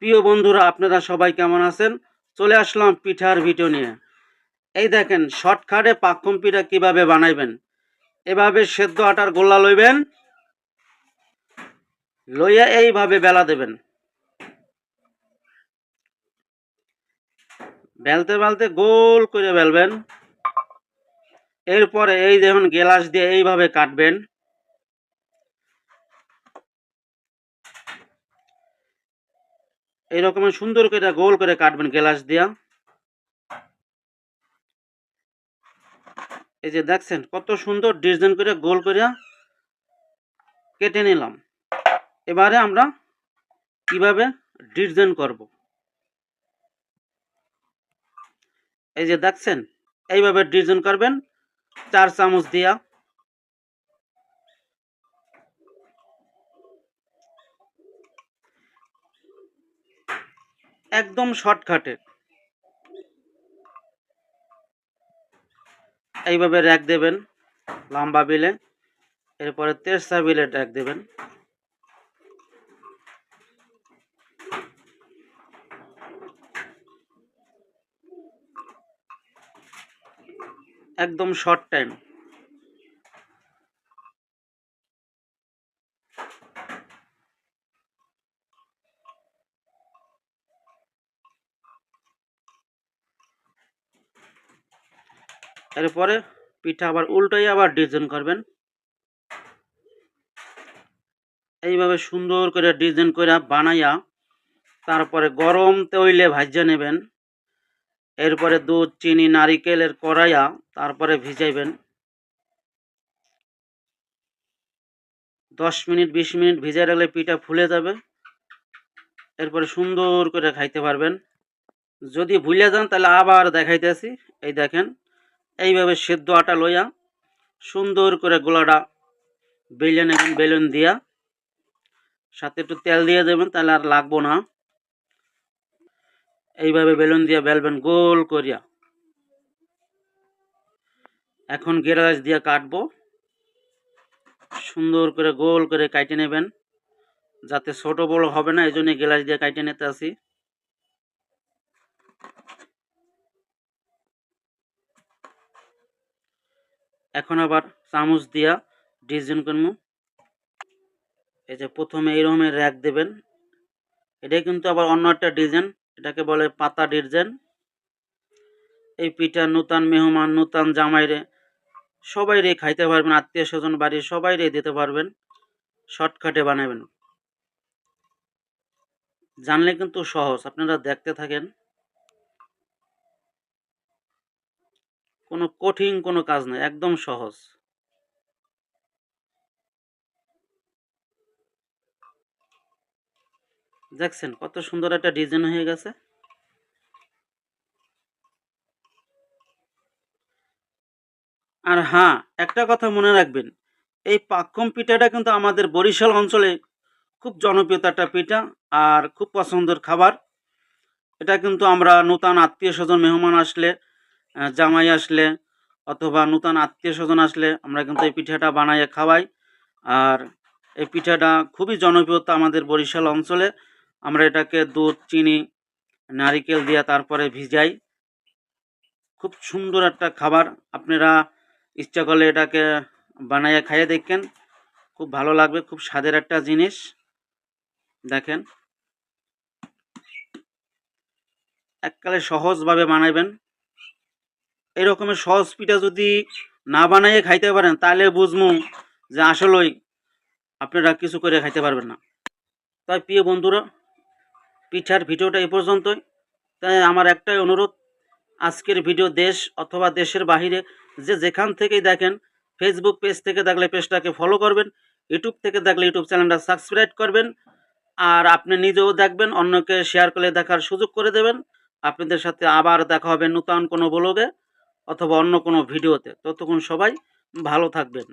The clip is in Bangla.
প্রিয় বন্ধুরা, আপনারা সবাই কেমন আছেন? চলে আসলাম পিঠার ভিডিও নিয়ে। এই দেখেন শর্টকাটে পাক্কম পিঠা কিভাবে বানাইবেন। এভাবে সেদ্ধ আটার গোল্লা লইবেন, লইয়া এইভাবে বেলা দেবেন। বেলতে বেলতে গোল করে বেলবেন। এরপরে এই দেখুন গ্লাস দিয়ে এইভাবে কাটবেন। এই রকমের সুন্দর করে গোল করে কাটবেন গ্লাস দিয়া। এই যে দেখছেন কত সুন্দর ডিজাইন করে গোল করে কেটে নিলাম। এবারে আমরা কিভাবে ডিজাইন করব, এই যে দেখছেন এইভাবে ডিজাইন করবেন 4 চামচ দিয়া। একদম শর্টকাটে এইভাবে র্যাক দেবেন লম্বা বিলে, এরপরে তেরসা বিলে র্যাক দেবেন। একদম শর্ট টাইম। এরপরে পিঠা আবার উল্টাই আবার ডিজাইন করবেন। এইভাবে সুন্দর করে ডিজাইন করে বানাইয়া তারপরে গরম তেলে ভাজা নেবেন। এরপরে দুধ, চিনি, নারিকেলের কড়াইয়া তারপরে ভিজাইবেন। 10 মিনিট 20 মিনিট ভিজাই রাখলে পিঠা ফুলে যাবে। এরপরে সুন্দর করে খাইতে পারবেন। যদি ভুলে যান তাহলে আবার দেখাইতেছি। এই দেখেন এইভাবে সেদ্ধ আটা লইয়া সুন্দর করে গোলাটা বেলে নেবেন। বেলুন দিয়া সাথে একটু তেল দিয়ে দেবেন, তাহলে আর লাগবো না। এইভাবে বেলুন দিয়ে বেলবেন গোল করিয়া। এখন গেরাজ দিয়ে কাটবো। সুন্দর করে গোল করে কাটে নেবেন, যাতে ছোট বড় হবে না, এই জন্য গ্লাস দিয়ে কাটে নিতে আসি। এখন আবার চামচ দিয়া ডিজাইন করবো। এই যে প্রথমে এইরকম র্যাক দেবেন। এটা কিন্তু আবার অন্য একটা ডিজাইন, এটাকে বলে পাতা ডিজাইন। এই পিঠা নূতন মেহমান, নূতন জামাইরে সবাই রে খাইতে পারবেন, আত্মীয় স্বজন বাড়ির সবাই রে দিতে পারবেন। শর্টকাটে বানাবেন, জানলে কিন্তু সহজ। আপনারা দেখতে থাকেন, কোনো কঠিন কোনো কাজ নয়, একদম সহজ। দেখছেন কত সুন্দর একটা ডিজাইন হয়ে গেছে। আর হ্যাঁ, একটা কথা মনে রাখবেন, এই পাক্কম পিঠাটা কিন্তু আমাদের বরিশাল অঞ্চলে খুব জনপ্রিয় একটা পিঠা আর খুব পছন্দের খাবার। এটা কিন্তু আমরা নূতন আত্মীয় স্বজন মেহমান আসলে, জামাই আসলে অথবা নূতন আত্মীয় স্বজন আসলে আমরা কিন্তু এই পিঠাটা বানাইয়ে খাওয়াই। আর এই পিঠাটা খুবই জনপ্রিয়তা আমাদের বরিশাল অঞ্চলে। আমরা এটাকে দুধ, চিনি, নারিকেল দিয়ে তারপরে ভিজাই। খুব সুন্দর একটা খাবার। আপনারা ইচ্ছা করলে এটাকে বানাইয়া খাইয়ে দেখেন, খুব ভালো লাগবে। খুব স্বাদের একটা জিনিস। দেখেন এককালে সহজভাবে বানাইবেন। এই রকমের সহজ পিঠা যদি না বানাইয়ে খাইতে পারেন, তাহলে বুঝবো যে আসলেই আপনারা কিছু করে খাইতে পারবেন না। তাই প্রিয় বন্ধুরা, পিঠার ভিডিওটা এ পর্যন্তই। তাই আমার একটাই অনুরোধ, আজকের ভিডিও দেশ অথবা দেশের বাহিরে যে যেখান থেকেই দেখেন, ফেসবুক পেজ থেকে দেখলে পেজটাকে ফলো করবেন, ইউটিউব থেকে দেখলে ইউটিউব চ্যানেলটা সাবস্ক্রাইব করবেন। আর আপনি নিজেও দেখবেন, অন্যকে শেয়ার করে দেখার সুযোগ করে দেবেন। আপনাদের সাথে আবার দেখা হবে নতুন কোনো ব্লগে অথবা অন্য কোনো ভিডিওতে। ততক্ষণ সবাই ভালো থাকবেন।